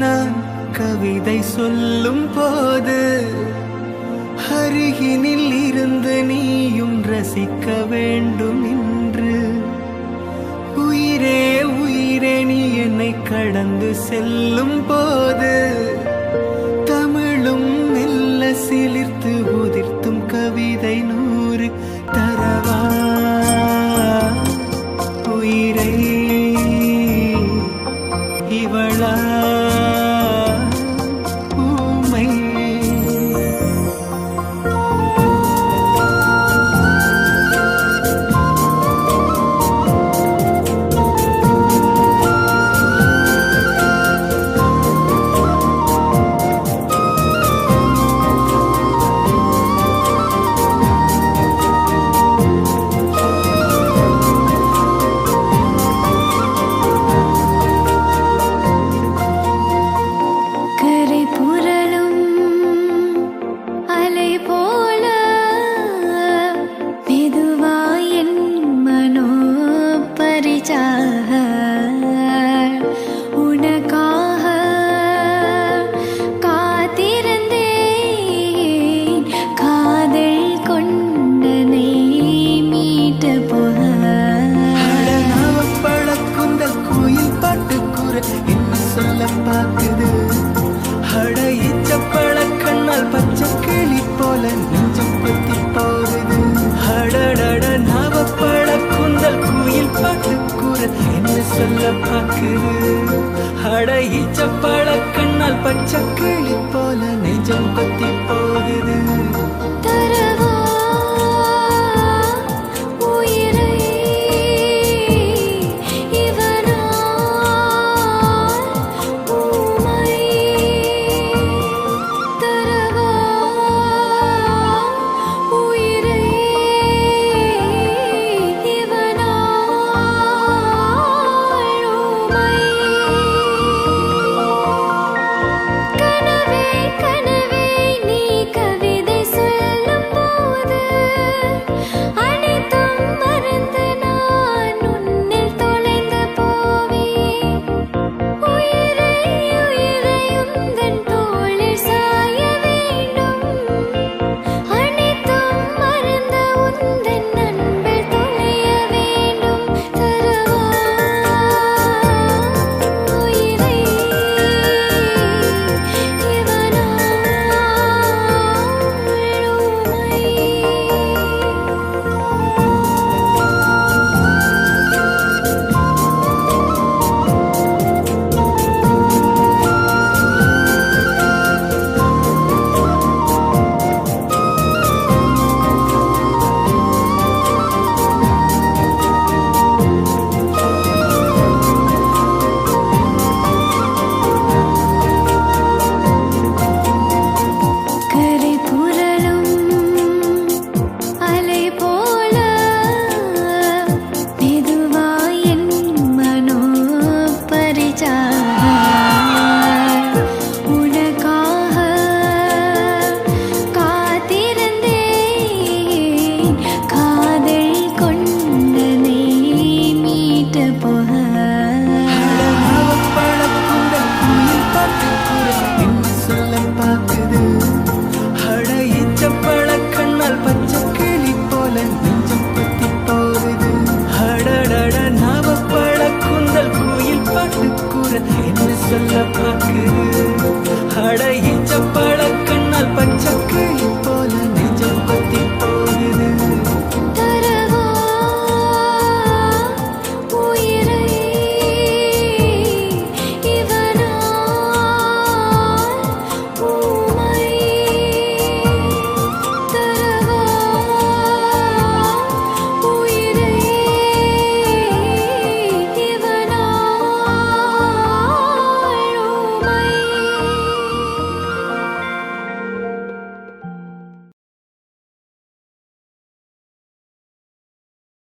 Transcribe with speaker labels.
Speaker 1: நான் கவிதை சொல்லும் போது அருகினில் இருந்து நீயும் ரசிக்க வேண்டும் என்று. உயிரே உயிரே நீ என்னை கடந்து செல்லும் போது தமிழும் மெல்ல சிலிர்த்து உதிர்த்தும் கவிதை 100 தரவா உயிரை இவளா ஊமை. உனக்காக காத்திருந்தேன் காதல் கொண்டனை மீட்ட போக. பழக்குந்தல் கோயில் பாட்டுக்கூற என்ன சொல்ல பார்க்குது. அடையிச்ச பழக்கண்ணால் பச்சை கிளி போல நெஞ்சம் பத்தி போகுது. அடடட நாவ பழக்குந்தல் கோயில் பாட்டுக்கூற என்ன சொல்ல பார்க்குது. அடையிச்ச பழக்கண்ணால் பச்சை கிளி போல நெஞ்சம் பத்தி